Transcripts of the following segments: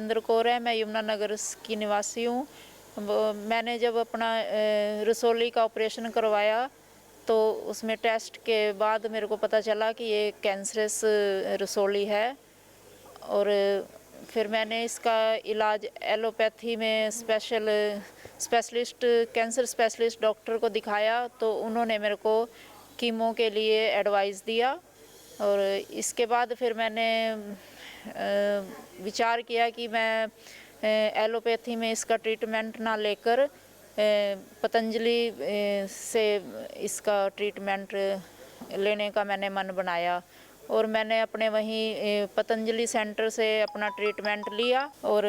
सुरेंद्र कौर है, मैं यमुनानगर की निवासी हूँ। मैंने जब अपना रसौली का ऑपरेशन करवाया तो उसमें टेस्ट के बाद मेरे को पता चला कि ये कैंसरस रसौली है। और फिर मैंने इसका इलाज एलोपैथी में स्पेशलिस्ट कैंसर स्पेशलिस्ट डॉक्टर को दिखाया, तो उन्होंने मेरे को कीमो के लिए एडवाइस दिया। और इसके बाद फिर मैंने विचार किया कि मैं एलोपैथी में इसका ट्रीटमेंट ना लेकर पतंजलि से इसका ट्रीटमेंट लेने का मैंने मन बनाया। और मैंने अपने वहीं पतंजलि सेंटर से अपना ट्रीटमेंट लिया। और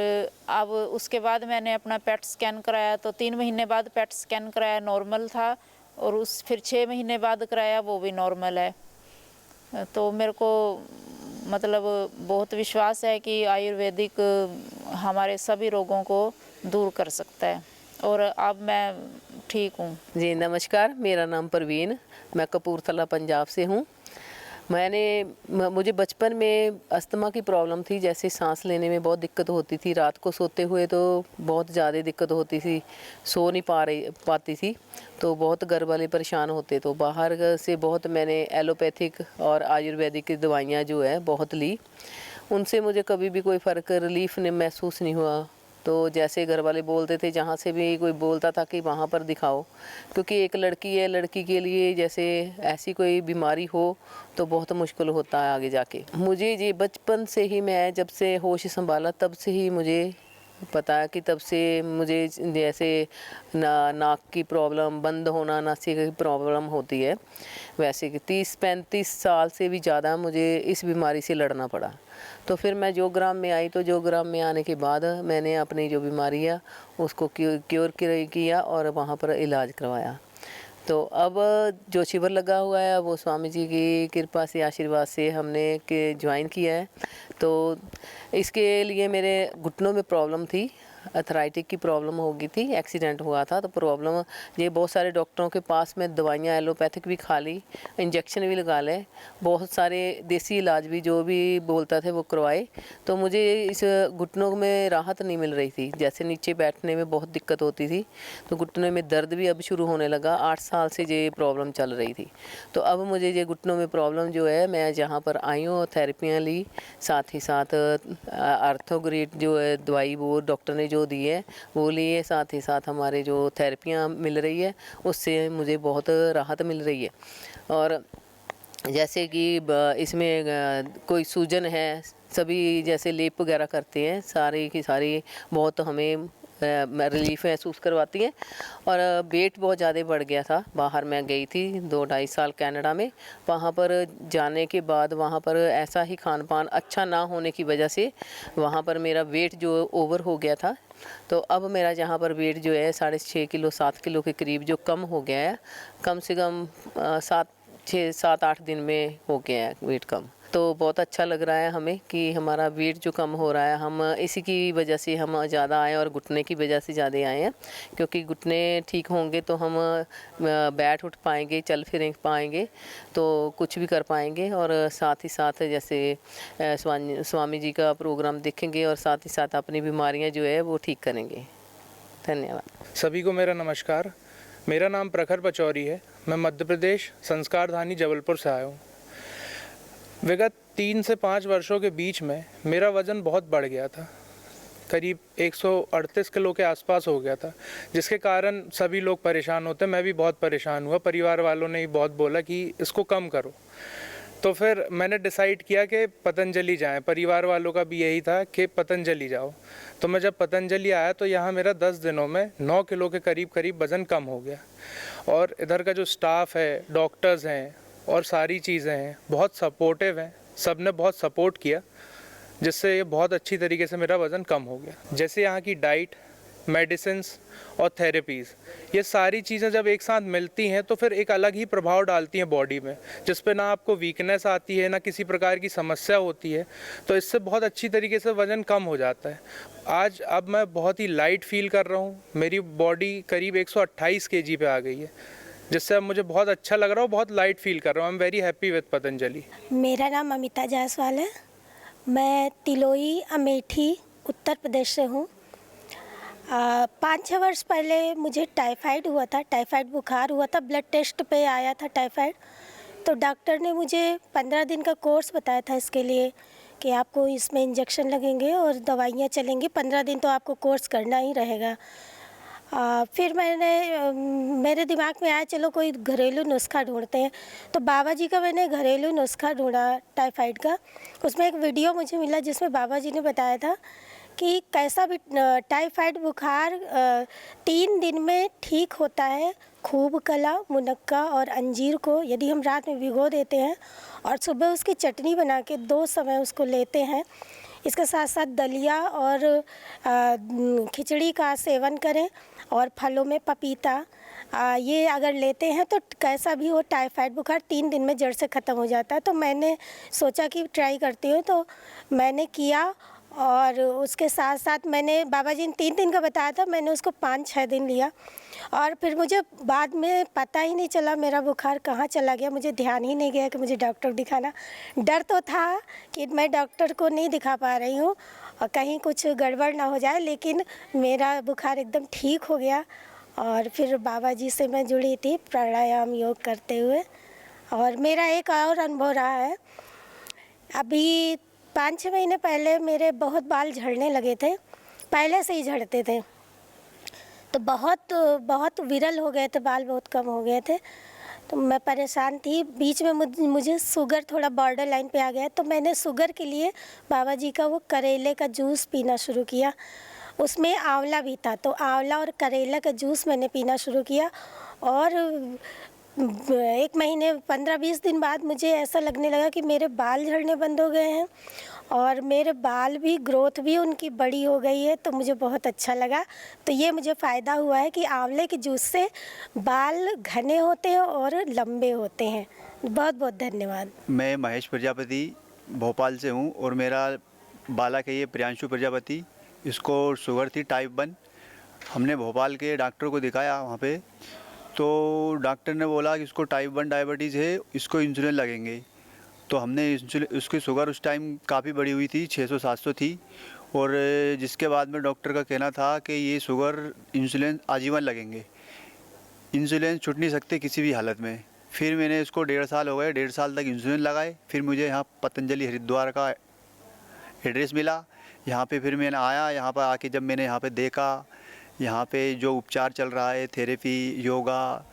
अब उसके बाद मैंने अपना पेट स्कैन कराया, तो 3 महीने बाद पेट स्कैन कराया, नॉर्मल था। और फिर 6 महीने बाद कराया, वो भी नॉर्मल है। तो मेरे को मतलब बहुत विश्वास है कि आयुर्वेदिक हमारे सभी रोगों को दूर कर सकता है। और अब मैं ठीक हूँ। जी नमस्कार, मेरा नाम परवीन, मैं कपूरथला पंजाब से हूँ। मुझे बचपन में अस्थमा की प्रॉब्लम थी, जैसे सांस लेने में बहुत दिक्कत होती थी। रात को सोते हुए तो बहुत ज़्यादा दिक्कत होती थी, सो नहीं पाती थी, तो बहुत घर वाले परेशान होते। तो बाहर से बहुत मैंने एलोपैथिक और आयुर्वेदिक की दवाइयाँ जो है बहुत ली, उनसे मुझे कभी भी कोई फ़र्क रिलीफ महसूस नहीं हुआ। तो जैसे घर वाले बोलते थे, जहाँ से भी कोई बोलता था कि वहाँ पर दिखाओ, क्योंकि एक लड़की है, लड़की के लिए जैसे ऐसी कोई बीमारी हो तो बहुत मुश्किल होता है आगे जाके। मुझे ये बचपन से ही, मैं जब से होश संभाला तब से ही मुझे पता है कि तब से मुझे जैसे नाक की प्रॉब्लम, बंद होना, नासिका की प्रॉब्लम होती है। वैसे कि 30-35 साल से भी ज़्यादा मुझे इस बीमारी से लड़ना पड़ा। तो फिर मैं जोग्राम में आई, तो जोग्राम में आने के बाद मैंने अपनी जो बीमारी है उसको क्योर किया और वहाँ पर इलाज करवाया। तो अब जो शिविर लगा हुआ है वो स्वामी जी की कृपा से, आशीर्वाद से हमने ज्वाइन किया है। तो इसके लिए मेरे घुटनों में प्रॉब्लम थी, अथराइटिक की प्रॉब्लम हो गई थी, एक्सीडेंट हुआ था। तो प्रॉब्लम ये बहुत सारे डॉक्टरों के पास में दवाइयाँ एलोपैथिक भी खा ली, इंजेक्शन भी लगा ले, बहुत सारे देसी इलाज भी जो भी बोलता थे वो करवाए। तो मुझे इस घुटनों में राहत नहीं मिल रही थी, जैसे नीचे बैठने में बहुत दिक्कत होती थी, तो घुटनों में दर्द भी अब शुरू होने लगा। 8 साल से ये प्रॉब्लम चल रही थी। तो अब मुझे ये घुटनों में प्रॉब्लम जो है, मैं जहाँ पर आई हूँ थेरेपियाँ ली, साथ ही साथ आर्थोग्रेड जो है दवाई वो डॉक्टर ने जो दी है वो लिए, साथ ही साथ हमारे जो थेरेपियाँ मिल रही है उससे मुझे बहुत राहत मिल रही है। और जैसे कि इसमें कोई सूजन है, सभी जैसे लेप वगैरह करते हैं, सारी की सारी बहुत हमें रिलीफ महसूस करवाती हैं। और वेट बहुत ज़्यादा बढ़ गया था, बाहर मैं गई थी 2-2.5 साल कनाडा में। वहाँ पर जाने के बाद वहाँ पर ऐसा ही खान पान अच्छा ना होने की वजह से वहाँ पर मेरा वेट जो ओवर हो गया था। तो अब मेरा जहाँ पर वेट जो है 6.5 किलो 7 किलो के करीब जो कम हो गया है, कम से कम 7-8 दिन में हो गया है वेट कम। तो बहुत अच्छा लग रहा है हमें कि हमारा वेट जो कम हो रहा है, हम इसी की वजह से हम ज़्यादा आए और घुटने की वजह से ज़्यादा आए हैं, क्योंकि घुटने ठीक होंगे तो हम बैठ उठ पाएंगे, चल फिर पाएंगे, तो कुछ भी कर पाएंगे। और साथ ही साथ जैसे स्वामी जी का प्रोग्राम देखेंगे और साथ ही साथ अपनी बीमारियां जो है वो ठीक करेंगे। धन्यवाद। सभी को मेरा नमस्कार। मेरा नाम प्रखर पचौरी है। मैं मध्य प्रदेश संस्कारधानी जबलपुर से आया हूँ। विगत 3 से 5 वर्षों के बीच में मेरा वज़न बहुत बढ़ गया था, करीब 138 किलो के आसपास हो गया था, जिसके कारण सभी लोग परेशान होते। मैं भी बहुत परेशान हुआ, परिवार वालों ने ही बहुत बोला कि इसको कम करो। तो फिर मैंने डिसाइड किया कि पतंजलि जाएं। परिवार वालों का भी यही था कि पतंजलि जाओ। तो मैं जब पतंजलि आया तो यहाँ मेरा 10 दिनों में 9 किलो के करीब वज़न कम हो गया। और इधर का जो स्टाफ है, डॉक्टर्स हैं और सारी चीज़ें हैं, बहुत सपोर्टिव हैं, सब ने बहुत सपोर्ट किया, जिससे ये बहुत अच्छी तरीके से मेरा वज़न कम हो गया। जैसे यहाँ की डाइट, मेडिसिन्स और थेरेपीज़, ये सारी चीज़ें जब एक साथ मिलती हैं तो फिर एक अलग ही प्रभाव डालती हैं बॉडी में, जिस पे ना आपको वीकनेस आती है, ना किसी प्रकार की समस्या होती है। तो इससे बहुत अच्छी तरीके से वज़न कम हो जाता है। अब मैं बहुत ही लाइट फील कर रहा हूँ। मेरी बॉडी करीब 128 kg पे आ गई है, जिससे अब मुझे बहुत अच्छा लग रहा है, बहुत लाइट फील कर रहा हूँ। I am very happy with Patanjali. मेरा नाम अमिता जायसवाल है। मैं तिलोई, अमेठी उत्तर प्रदेश से हूँ। 5-6 वर्ष पहले मुझे टाइफाइड हुआ था, टाइफाइड बुखार हुआ था, ब्लड टेस्ट पे आया था टाइफाइड। तो डॉक्टर ने मुझे 15 दिन का कोर्स बताया था इसके लिए कि आपको इसमें इंजेक्शन लगेंगे और दवाइयाँ चलेंगी, 15 दिन तो आपको कोर्स करना ही रहेगा। फिर मेरे दिमाग में आया चलो कोई घरेलू नुस्खा ढूंढते हैं, तो बाबा जी का मैंने घरेलू नुस्खा ढूंढा टाइफाइड का। उसमें एक वीडियो मुझे मिला जिसमें बाबा जी ने बताया था कि कैसा भी टाइफाइड बुखार 3 दिन में ठीक होता है। खूब कला, मुनक्का और अंजीर को यदि हम रात में भिगो देते हैं और सुबह उसकी चटनी बना के 2 समय उसको लेते हैं, इसके साथ साथ दलिया और खिचड़ी का सेवन करें और फलों में पपीता ये अगर लेते हैं तो कैसा भी हो टाइफाइड बुखार 3 दिन में जड़ से ख़त्म हो जाता है। तो मैंने सोचा कि ट्राई करती हूँ, तो मैंने किया और उसके साथ साथ मैंने बाबा जी ने 3 दिन का बताया था, मैंने उसको 5-6 दिन लिया और फिर मुझे बाद में पता ही नहीं चला मेरा बुखार कहाँ चला गया। मुझे ध्यान ही नहीं गया कि मुझे डॉक्टर दिखाना। डर तो था कि मैं डॉक्टर को नहीं दिखा पा रही हूँ और कहीं कुछ गड़बड़ ना हो जाए, लेकिन मेरा बुखार एकदम ठीक हो गया। और फिर बाबा जी से मैं जुड़ी थी प्राणायाम योग करते हुए। और मेरा एक और अनुभव रहा है, अभी 5-6 महीने पहले मेरे बहुत बाल झड़ने लगे थे, पहले से ही झड़ते थे, तो बहुत विरल हो गए थे, बाल बहुत कम हो गए थे, तो मैं परेशान थी। बीच में मुझे शुगर थोड़ा बॉर्डर लाइन पे आ गया, तो मैंने शुगर के लिए बाबा जी का वो करेले का जूस पीना शुरू किया। उसमें आंवला भी था, तो आंवला और करेला का जूस मैंने पीना शुरू किया और 1 महीने 15-20 दिन बाद मुझे ऐसा लगने लगा कि मेरे बाल झड़ने बंद हो गए हैं और मेरे बाल भी ग्रोथ भी उनकी बड़ी हो गई है, तो मुझे बहुत अच्छा लगा। तो ये मुझे फ़ायदा हुआ है कि आंवले के जूस से बाल घने होते हैं और लंबे होते हैं। बहुत बहुत धन्यवाद। मैं महेश प्रजापति भोपाल से हूँ और मेरा बालक है ये प्रियांशु प्रजापति, इसको शुगर थी टाइप 1। हमने भोपाल के डॉक्टर को दिखाया वहाँ पे, तो डॉक्टर ने बोला कि इसको टाइप 1 डायबिटीज़ है, इसको इंसुलिन लगेंगे। तो हमने उसकी शुगर उस टाइम काफ़ी बढ़ी हुई थी, 600-700 थी, और जिसके बाद में डॉक्टर का कहना था कि ये शुगर इंसुलिन आजीवन लगेंगे, इंसुलिन छूट नहीं सकते किसी भी हालत में। फिर मैंने इसको 1.5 साल हो गए, 1.5 साल तक इंसुलिन लगाए। फिर मुझे यहाँ पतंजलि हरिद्वार का एड्रेस मिला, यहाँ पे फिर मैंने आया। यहाँ पर आके जब मैंने यहाँ पे देखा, यहाँ पे जो उपचार चल रहा है, थेरेपी, योगा,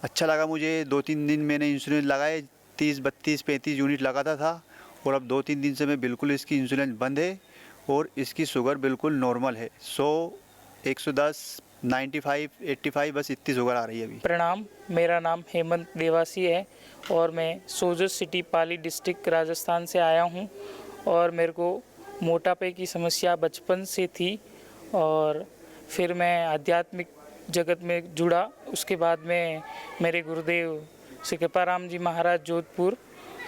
अच्छा लगा मुझे। 2-3 दिन मैंने इंसुलिन लगाए, 30-32-35 यूनिट लगाता था, और अब 2-3 दिन से मैं बिल्कुल इसकी इंसुलिन बंद है और इसकी शुगर बिल्कुल नॉर्मल है। 100, 110, 95, 85 बस इतनी शुगर आ रही है अभी। प्रणाम, मेरा नाम हेमंत देवासी है और मैं सोजत सिटी पाली डिस्ट्रिक्ट राजस्थान से आया हूँ। और मेरे को मोटापे की समस्या बचपन से थी और फिर मैं आध्यात्मिक जगत में जुड़ा। उसके बाद में मेरे गुरुदेव श्री कृपाराम जी महाराज जोधपुर,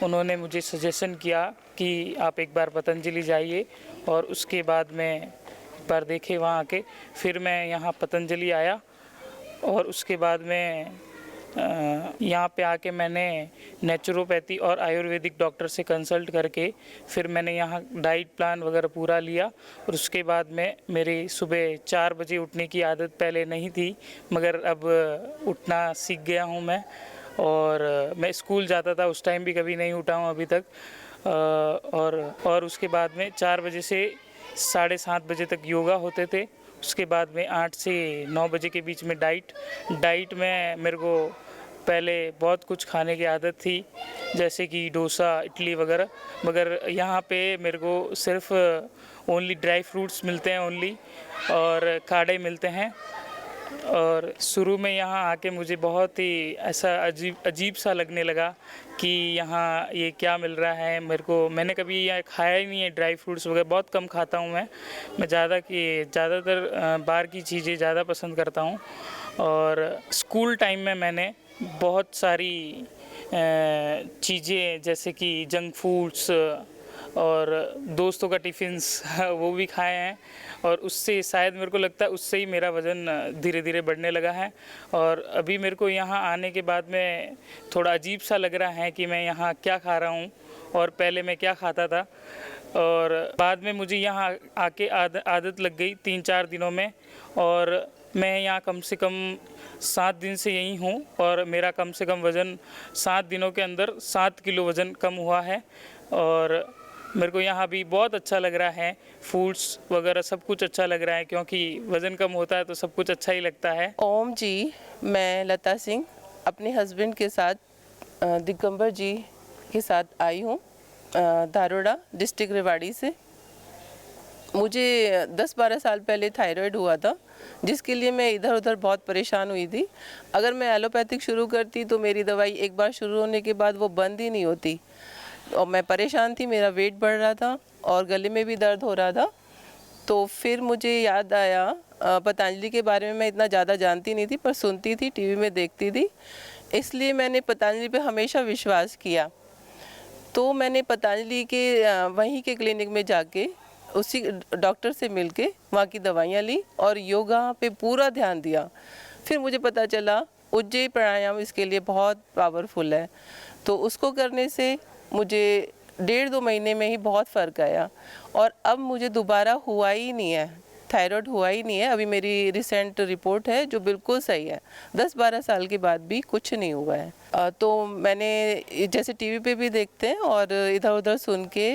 उन्होंने मुझे सजेशन किया कि आप एक बार पतंजलि जाइए, और उसके बाद में एक बार देखे वहाँ आके। फिर मैं यहाँ पतंजलि आया और उसके बाद में यहाँ पे आके मैंने नेचुरोपैथी और आयुर्वेदिक डॉक्टर से कंसल्ट करके फिर मैंने यहाँ डाइट प्लान वगैरह पूरा लिया। और उसके बाद में मेरी सुबह 4 बजे उठने की आदत पहले नहीं थी, मगर अब उठना सीख गया हूँ मैं। और मैं स्कूल जाता था, उस टाइम भी कभी नहीं उठा हूँ अभी तक। और उसके बाद में 4 बजे से 7:30 बजे तक योगा होते थे। उसके बाद में 8 से 9 बजे के बीच में डाइट में मेरे को पहले बहुत कुछ खाने की आदत थी, जैसे कि डोसा, इडली वगैरह, मगर यहाँ पे मेरे को सिर्फ ओनली ड्राई फ्रूट्स मिलते हैं ओनली, और खाड़े मिलते हैं। और शुरू में यहाँ आके मुझे बहुत ही ऐसा अजीब सा लगने लगा कि यहाँ ये क्या मिल रहा है मेरे को। मैंने कभी यहाँ खाया ही नहीं है, ड्राई फ्रूट्स वगैरह बहुत कम खाता हूँ मैं ज़्यादातर बाहर की चीज़ें ज़्यादा पसंद करता हूँ। और स्कूल टाइम में मैंने बहुत सारी चीज़ें जैसे कि जंक फूड्स और दोस्तों का टिफ़िन्स वो भी खाए हैं, और उससे शायद मेरे को लगता है उससे ही मेरा वज़न धीरे धीरे बढ़ने लगा है। और अभी मेरे को यहाँ आने के बाद में थोड़ा अजीब सा लग रहा है कि मैं यहाँ क्या खा रहा हूँ और पहले मैं क्या खाता था। और बाद में मुझे यहाँ आके आदत लग गई 3-4 दिनों में, और मैं यहाँ कम से कम 7 दिन से यहीं हूँ और मेरा कम से कम वज़न 7 दिनों के अंदर 7 किलो वज़न कम हुआ है। और मेरे को यहाँ भी बहुत अच्छा लग रहा है, फूड्स वगैरह सब कुछ अच्छा लग रहा है, क्योंकि वज़न कम होता है तो सब कुछ अच्छा ही लगता है। ओम जी, मैं लता सिंह अपने हस्बैंड के साथ दिगंबर जी के साथ आई हूँ धारोड़ा डिस्ट्रिक्ट रेवाड़ी से। मुझे 10-12 साल पहले थायराइड हुआ था, जिसके लिए मैं इधर उधर बहुत परेशान हुई थी। अगर मैं एलोपैथिक शुरू करती तो मेरी दवाई एक बार शुरू होने के बाद वो बंद ही नहीं होती, और मैं परेशान थी। मेरा वेट बढ़ रहा था और गले में भी दर्द हो रहा था। तो फिर मुझे याद आया, पतंजलि के बारे में मैं इतना ज़्यादा जानती नहीं थी, पर सुनती थी, टीवी में देखती थी, इसलिए मैंने पतंजलि पे हमेशा विश्वास किया। तो मैंने पतंजलि के वहीं के क्लिनिक में जाके उसी डॉक्टर से मिलके वहाँ की दवाइयाँ ली और योगा पे पूरा ध्यान दिया। फिर मुझे पता चला उज्जयी प्राणायाम इसके लिए बहुत पावरफुल है, तो उसको करने से मुझे 1.5-2 महीने में ही बहुत फ़र्क आया, और अब मुझे दोबारा हुआ ही नहीं है, थायराइड हुआ ही नहीं है। अभी मेरी रिसेंट रिपोर्ट है जो बिल्कुल सही है, 10-12 साल के बाद भी कुछ नहीं हुआ है। तो मैंने जैसे टीवी पे भी देखते हैं और इधर उधर सुन के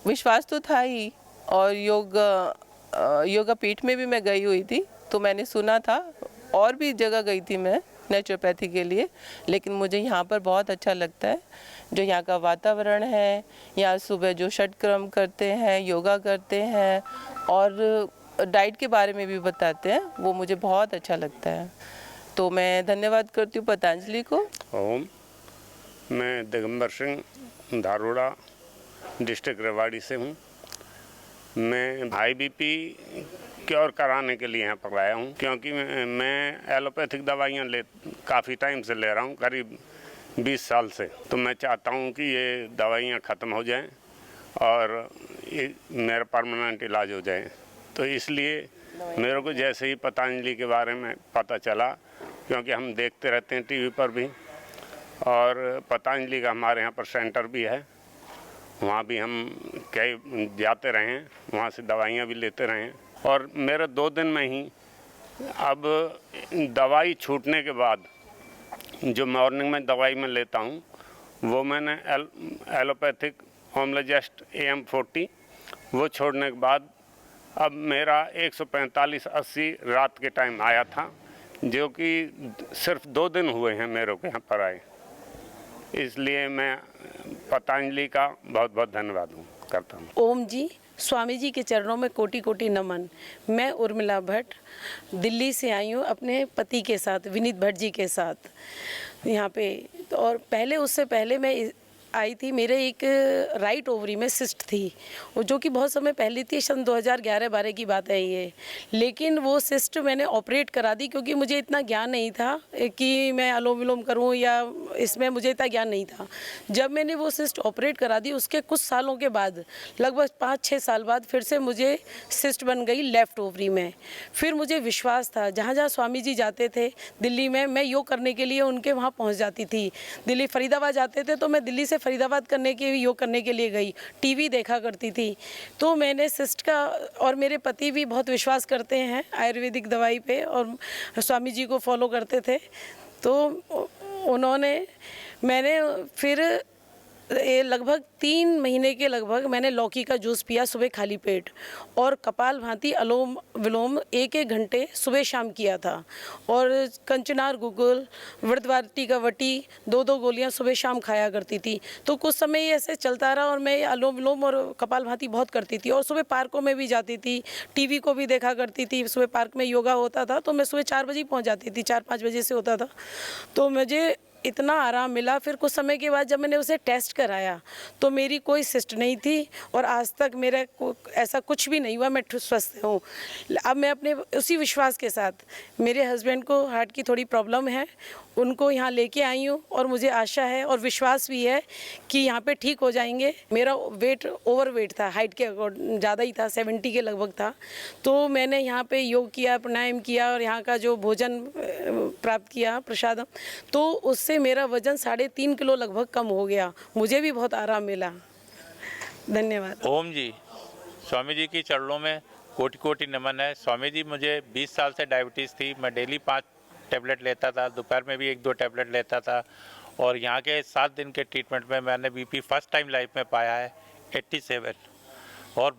विश्वास तो था ही, और योगा पीठ में भी मैं गई हुई थी, तो मैंने सुना था, और भी जगह गई थी मैं नेचुरोपैथी के लिए, लेकिन मुझे यहाँ पर बहुत अच्छा लगता है। जो यहाँ का वातावरण है, यहाँ सुबह जो षटक्रम करते हैं, योगा करते हैं और डाइट के बारे में भी बताते हैं, वो मुझे बहुत अच्छा लगता है। तो मैं धन्यवाद करती हूँ पतंजलि को। ओम, मैं दिगंबर सिंह धारोड़ा डिस्ट्रिक्ट रेवाड़ी से हूँ। मैं हाई बीपी क्योर कराने के लिए यहाँ पर आया हूँ, क्योंकि मैं एलोपैथिक दवाइयाँ काफ़ी टाइम से ले रहा हूँ, करीब 20 साल से। तो मैं चाहता हूँ कि ये दवाइयाँ ख़त्म हो जाएं और ये मेरा परमानेंट इलाज हो जाए। तो इसलिए मेरे को जैसे ही पतंजलि के बारे में पता चला, क्योंकि हम देखते रहते हैं टीवी पर भी, और पतंजलि का हमारे यहाँ पर सेंटर भी है, वहाँ भी हम कई जाते रहे हैं, वहाँ से दवाइयाँ भी लेते रहे हैं। और मेरे 2 दिन में ही अब दवाई छूटने के बाद जो मॉर्निंग में दवाई मैं लेता हूँ, वो मैंने एलोपैथिक ओमलेजेस्ट AM40 वो छोड़ने के बाद अब मेरा 145/80 रात के टाइम आया था, जो कि सिर्फ 2 दिन हुए हैं मेरे को यहाँ पर आए। इसलिए मैं पतंजलि का बहुत बहुत धन्यवाद करता हूँ। ओम जी, स्वामी जी के चरणों में कोटि कोटि नमन। मैं उर्मिला भट्ट दिल्ली से आई हूँ अपने पति के साथ, विनीत भट्ट जी के साथ यहाँ पे। और पहले उससे पहले मैं आई थी, मेरे एक राइट ओवरी में सिस्ट थी, वो जो कि बहुत समय पहले थी, सन 2011-12 की बात है ये। लेकिन वो सिस्ट मैंने ऑपरेट करा दी, क्योंकि मुझे इतना ज्ञान नहीं था कि मैं अनुलोम विलोम करूं, या इसमें मुझे इतना ज्ञान नहीं था। जब मैंने वो सिस्ट ऑपरेट करा दी, उसके कुछ सालों के बाद, लगभग 5-6 साल बाद, फिर से मुझे सिस्ट बन गई लेफ़्ट ओवरी में। फिर मुझे विश्वास था, जहाँ जहाँ स्वामी जी जाते थे दिल्ली में, मैं योग करने के लिए उनके वहाँ पहुँच जाती थी। दिल्ली फरीदाबाद जाते थे तो मैं दिल्ली से फरीदाबाद करने के योग करने के लिए गई, टीवी देखा करती थी। तो मैंने सिस्ट का, और मेरे पति भी बहुत विश्वास करते हैं आयुर्वेदिक दवाई पे, और स्वामी जी को फॉलो करते थे। तो मैंने फिर लगभग 3 महीने के लगभग मैंने लौकी का जूस पिया सुबह खाली पेट, और कपाल भाती अलोम विलोम 1-1 घंटे सुबह शाम किया था, और कंचनार गुगुल व्रतवाटिका वटी 2-2 गोलियां सुबह शाम खाया करती थी। तो कुछ समय ये ऐसे चलता रहा, और मैं अलोम विलोम और कपाल भाती बहुत करती थी, और सुबह पार्कों में भी जाती थी, टीवी को भी देखा करती थी। सुबह पार्क में योगा होता था, तो मैं सुबह 4 बजे पहुँच जाती थी, 4-5 बजे से होता था। तो मुझे इतना आराम मिला। फिर कुछ समय के बाद जब मैंने उसे टेस्ट कराया, तो मेरी कोई सिस्ट नहीं थी, और आज तक मेरा ऐसा कुछ भी नहीं हुआ, मैं स्वस्थ हूँ। अब मैं अपने उसी विश्वास के साथ, मेरे हस्बैंड को हार्ट की थोड़ी प्रॉब्लम है, उनको यहाँ लेके आई हूँ, और मुझे आशा है और विश्वास भी है कि यहाँ पे ठीक हो जाएंगे। मेरा वेट ओवरवेट था, हाइट के ज़्यादा ही था, 70 के लगभग था। तो मैंने यहाँ पे योग किया, प्राणायाम किया, और यहाँ का जो भोजन प्राप्त किया प्रसादम, तो उससे मेरा वज़न 3.5 किलो लगभग कम हो गया। मुझे भी बहुत आराम मिला। धन्यवाद। ओम जी, स्वामी जी की चरणों में कोटि कोटि नमन है। स्वामी जी, मुझे 20 साल से डायबिटीज़ थी। मैं डेली 5 टैबलेट लेता था, दोपहर में भी 1-2 टैबलेट लेता था, और यहाँ के 7 दिन के ट्रीटमेंट में मैंने बीपी फर्स्ट टाइम लाइफ में पाया है 87, और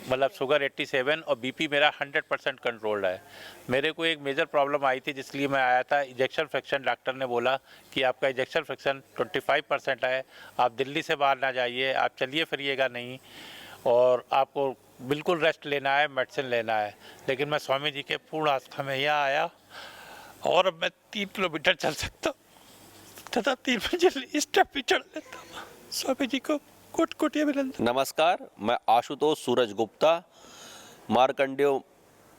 मतलब शुगर 87 और बीपी मेरा 100% कंट्रोल्ड है। मेरे को एक मेजर प्रॉब्लम आई थी जिसलिए मैं आया था, इजेक्शन फ्रैक्शन। डॉक्टर ने बोला कि आपका इजेक्शन फ्रैक्शन 25% है, आप दिल्ली से बाहर ना जाइए, आप चलिए फिरिएगा नहीं, और आपको बिल्कुल रेस्ट लेना है, मेडिसिन लेना है। लेकिन मैं स्वामी जी के पूर्ण आस्था में यहाँ आया, और अब मैं 3 किलोमीटर चल सकता हूँ तथा 3 मंजिल स्टेप भी चढ़ लेता हूँ। स्वामी जी को कोटि कोटि अभिनंदन। नमस्कार, मैं आशुतोष सूरज गुप्ता, मार्कंडेय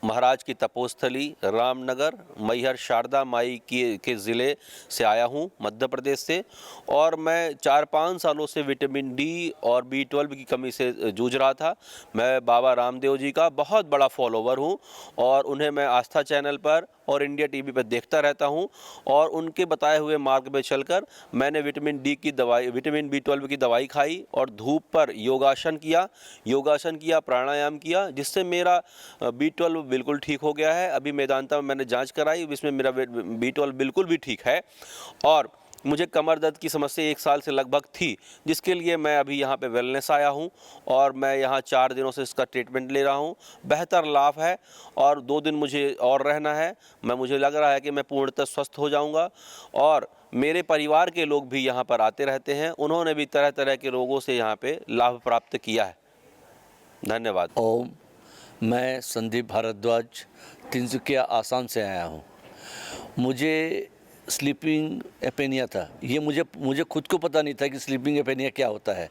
महाराज की तपोस्थली रामनगर मैहर शारदा माई के ज़िले से आया हूँ, मध्य प्रदेश से। और मैं 4-5 सालों से विटामिन डी और B12 की कमी से जूझ रहा था। मैं बाबा रामदेव जी का बहुत बड़ा फॉलोवर हूँ, और उन्हें मैं आस्था चैनल पर और इंडिया टीवी पर देखता रहता हूँ, और उनके बताए हुए मार्ग में चलकर मैंने विटामिन B12 की दवाई खाई, और धूप पर योगासन किया, प्राणायाम किया, जिससे मेरा B12 बिल्कुल ठीक हो गया है। अभी मेदांता में मैंने जांच कराई, इसमें मेरा B12 बिल्कुल भी ठीक है। और मुझे कमर दर्द की समस्या 1 साल से लगभग थी, जिसके लिए मैं अभी यहाँ पे वेलनेस आया हूँ, और मैं यहाँ 4 दिनों से इसका ट्रीटमेंट ले रहा हूँ। बेहतर लाभ है, और 2 दिन मुझे और रहना है। मुझे लग रहा है कि मैं पूर्णतः स्वस्थ हो जाऊँगा। और मेरे परिवार के लोग भी यहाँ पर आते रहते हैं, उन्होंने भी तरह तरह के रोगों से यहाँ पे लाभ प्राप्त किया है। धन्यवाद। ओम, मैं संदीप भारद्वाज तिनसुकिया आसाम से आया हूँ। मुझे स्लीपिंग एपेनिया था। ये मुझे खुद को पता नहीं था कि स्लीपिंग एपेनिया क्या होता है।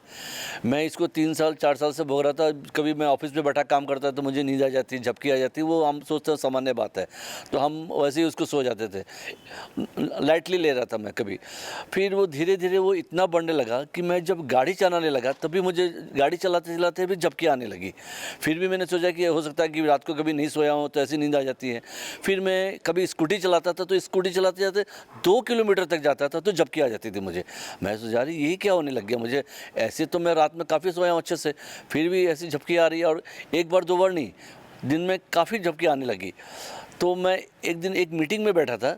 मैं इसको 3-4 साल से भोग रहा था। कभी मैं ऑफिस में बैठा काम करता तो मुझे नींद आ जाती, झपकी आ जाती। वो हम सोचते हैं सामान्य बात है, तो हम वैसे ही उसको सो जाते थे, लाइटली ले रहा था मैं कभी। फिर वो धीरे धीरे वो इतना बढ़ने लगा कि मैं जब गाड़ी चलाने लगा तभी मुझे गाड़ी चलाते चलाते भी झपकी आने लगी। फिर भी मैंने सोचा कि हो सकता है कि रात को कभी नहीं सोया हूँ तो ऐसी नींद आ जाती है। फिर मैं कभी स्कूटी चलाता था, तो स्कूटी चलाते जाते 2 किलोमीटर तक जाता था तो झपकी आ जाती थी मुझे। मैं सोचा रही यही क्या होने लग गया मुझे। ऐसे तो मैं रात में काफ़ी सोया हूँ अच्छे से, फिर भी ऐसी झपकी आ रही है, और 1 बार 2 बार नहीं, दिन में काफ़ी झपकी आने लगी। तो मैं एक दिन एक मीटिंग में बैठा था,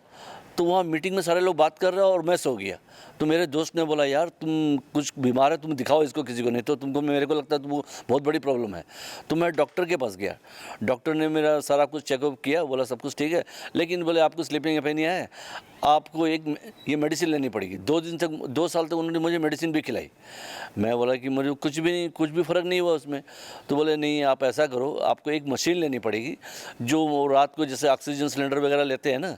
तो वहाँ मीटिंग में सारे लोग बात कर रहे हैं और मैं सो गया। तो मेरे दोस्त ने बोला, यार तुम कुछ बीमार है, तुम दिखाओ इसको किसी को, नहीं तो तुमको, मेरे को लगता है तुमको बहुत बड़ी प्रॉब्लम है। तो मैं डॉक्टर के पास गया। डॉक्टर ने मेरा सारा कुछ चेकअप किया, बोला सब कुछ ठीक है, लेकिन बोले आपको स्लीपिंग एपेनिया है, आपको ये मेडिसिन लेनी पड़ेगी। 2 साल तक उन्होंने मुझे मेडिसिन भी खिलाई। मैं बोला कि मुझे कुछ भी फ़र्क नहीं हुआ उसमें। तो बोले नहीं, आप ऐसा करो, आपको एक मशीन लेनी पड़ेगी, जो रात को जैसे ऑक्सीजन सिलेंडर वगैरह लेते हैं ना,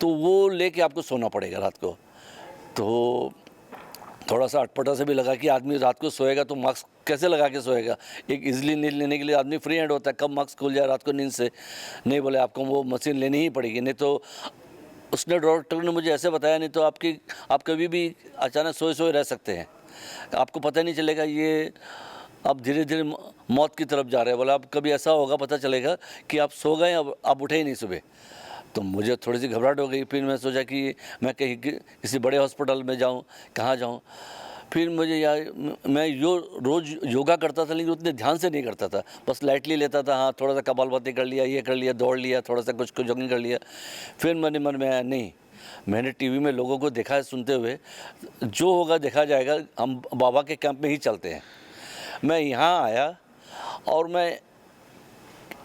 तो वो लेके आपको सोना पड़ेगा रात को। तो थोड़ा सा अटपटा से भी लगा कि आदमी रात को सोएगा तो मास्क कैसे लगा के सोएगा। एक इजीली नींद लेने के लिए आदमी फ्री हैंड होता है, कब मास्क खुल जाए रात को नींद से। नहीं, बोले आपको वो मशीन लेनी ही पड़ेगी, नहीं तो उसने, डॉक्टर ने मुझे ऐसे बताया, नहीं तो आप कभी भी अचानक सोए रह सकते हैं, आपको पता नहीं चलेगा, ये आप धीरे धीरे मौत की तरफ जा रहे हैं। बोला अब कभी ऐसा होगा, पता चलेगा कि आप सो गए, अब आप उठे ही नहीं सुबह। तो मुझे थोड़ी सी घबराहट हो गई। फिर मैं सोचा कि मैं कहीं किसी बड़े हॉस्पिटल में जाऊं, कहाँ जाऊं। फिर मुझे मैं रोज़ योगा करता था, लेकिन उतने ध्यान से नहीं करता था, बस लाइटली लेता था। हाँ, थोड़ा सा कपालभाति कर लिया, ये कर लिया, दौड़ लिया, थोड़ा सा कुछ जॉगिंग कर लिया। फिर मन में आया, नहीं, मैंने टीवी में लोगों को देखा है सुनते हुए, जो होगा देखा जाएगा, हम बाबा के कैंप में ही चलते हैं। मैं यहाँ आया और मैं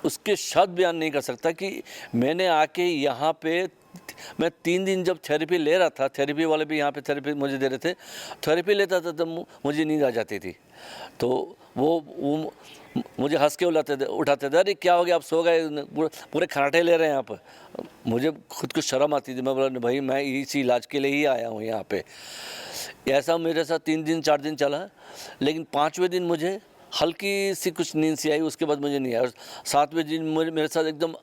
उसके शब्द बयान नहीं कर सकता कि मैंने आके यहाँ पे, मैं 3 दिन जब थेरेपी ले रहा था, थेरेपी वाले भी यहाँ पे थेरेपी मुझे दे रहे थे, थेरेपी लेता था तब मुझे नींद आ जाती थी। तो वो मुझे हंस के उठाते थे, अरे क्या हो गया, आप सो गए, पूरे खराटे ले रहे हैं आप। मुझे खुद को शर्म आती थी। मैं बोला भाई, मैं इसी इलाज के लिए ही आया हूँ यहाँ पे। ऐसा मेरे साथ 3 दिन 4 दिन चला, लेकिन 5वें दिन मुझे हल्की सी कुछ नींद सी आई, उसके बाद मुझे नहीं आया। 7वें दिन मेरे साथ एकदम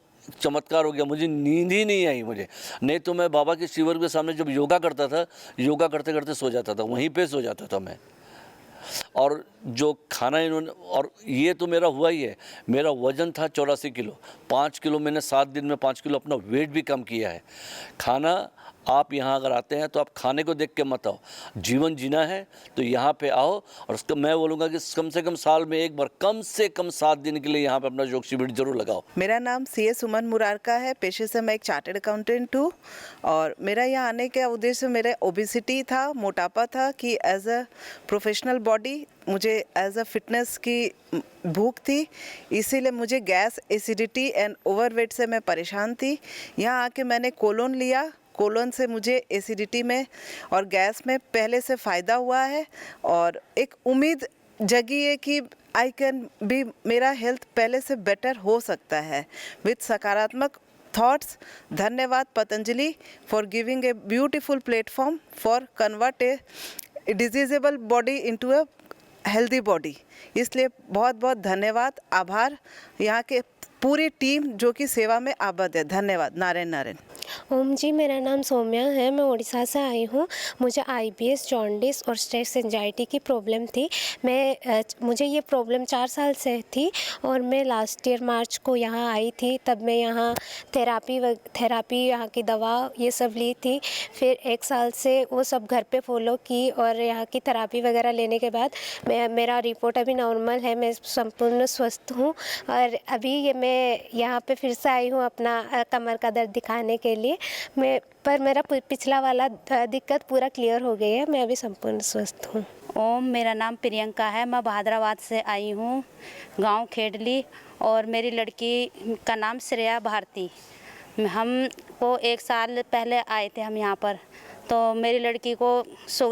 चमत्कार हो गया, मुझे नींद ही नहीं आई मुझे। नहीं तो मैं बाबा के शिविर के सामने जब योगा करता था, योगा करते करते सो जाता था, वहीं पे सो जाता था मैं। और जो खाना इन्होंने, और ये तो मेरा हुआ ही है, मेरा वज़न था 84 किलो, 5 किलो मैंने 7 दिन में 5 किलो अपना वेट भी कम किया है। खाना आप यहाँ अगर आते हैं तो आप खाने को देख के मत आओ, जीवन जीना है तो यहाँ पे आओ। और उसका मैं बोलूँगा कि कम से कम साल में एक बार कम से कम 7 दिन के लिए यहाँ पे अपना योग शिविर जरूर लगाओ। मेरा नाम सीए सुमन मुरारका है, पेशे से मैं एक चार्टर्ड अकाउंटेंट हूँ। और मेरा यहाँ आने का उद्देश्य मेरे ओबेसिटी था, मोटापा था, कि एज अ प्रोफेशनल बॉडी मुझे एज अ फिटनेस की भूख थी, इसीलिए मुझे गैस, एसिडिटी एंड ओवरवेट से मैं परेशान थी। यहाँ आके मैंने कोलोन लिया, कोलोन से मुझे एसिडिटी में और गैस में पहले से फ़ायदा हुआ है और एक उम्मीद जगी है कि आई कैन बी, मेरा हेल्थ पहले से बेटर हो सकता है विथ सकारात्मक थॉट्स। धन्यवाद Patanjali for giving a beautiful platform for convert a diseasable body into a healthy body. इसलिए बहुत बहुत धन्यवाद, आभार यहाँ के पूरी टीम जो कि सेवा में आबद्ध है। धन्यवाद। नारायण नारायण। ओम जी, मेरा नाम सौम्या है, मैं उड़ीसा से आई हूँ। मुझे आईबीएस, जॉन्डिस और स्ट्रेस एंजाइटी की प्रॉब्लम थी। मुझे ये प्रॉब्लम 4 साल से थी और मैं लास्ट ईयर मार्च को यहाँ आई थी। तब मैं यहाँ थेरापी यहाँ की दवा ये सब ली थी। फिर 1 साल से वो सब घर पे फॉलो की और यहाँ की थेरापी वगैरह लेने के बाद मेरा रिपोर्ट अभी नॉर्मल है, मैं संपूर्ण स्वस्थ हूँ। और अभी मैं यहाँ पे फिर से आई हूँ अपना कमर का दर्द दिखाने के लिए। पर मेरा पिछला वाला दिक्कत पूरा क्लियर हो गई है, मैं अभी संपूर्ण स्वस्थ हूँ। ओम, मेरा नाम प्रियंका है, मैं बहादुराबाद से आई हूँ, गांव खेडली। और मेरी लड़की का नाम श्रेया भारती। हम को 1 साल पहले आए थे हम यहाँ पर, तो मेरी लड़की को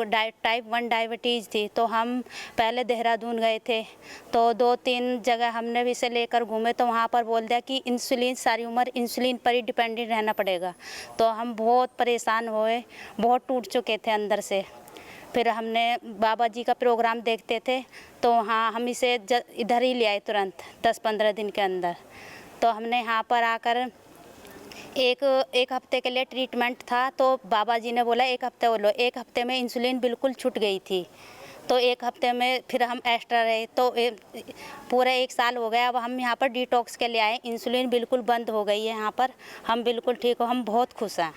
टाइप 1 डायबिटीज़ थी। तो हम पहले देहरादून गए थे, तो 2-3 जगह हमने भी इसे लेकर घूमे, तो वहाँ पर बोल दिया कि इंसुलिन, सारी उम्र इंसुलिन पर ही डिपेंडेंट रहना पड़ेगा। तो हम बहुत परेशान हुए, बहुत टूट चुके थे अंदर से। फिर हमने बाबा जी का प्रोग्राम देखते थे, तो हाँ हम इसे इधर ही ले आए तुरंत 10-15 दिन के अंदर। तो हमने यहाँ पर आकर एक हफ्ते के लिए ट्रीटमेंट था, तो बाबा जी ने बोला 1 हफ्ते बोलो। 1 हफ्ते में इंसुलिन बिल्कुल छूट गई थी। तो 1 हफ्ते में फिर हम एक्स्ट्रा रहे, तो पूरा 1 साल हो गया। अब हम यहाँ पर डिटॉक्स के लिए आए, इंसुलिन बिल्कुल बंद हो गई है यहाँ पर, हम बिल्कुल ठीक हो, हम बहुत खुश हैं।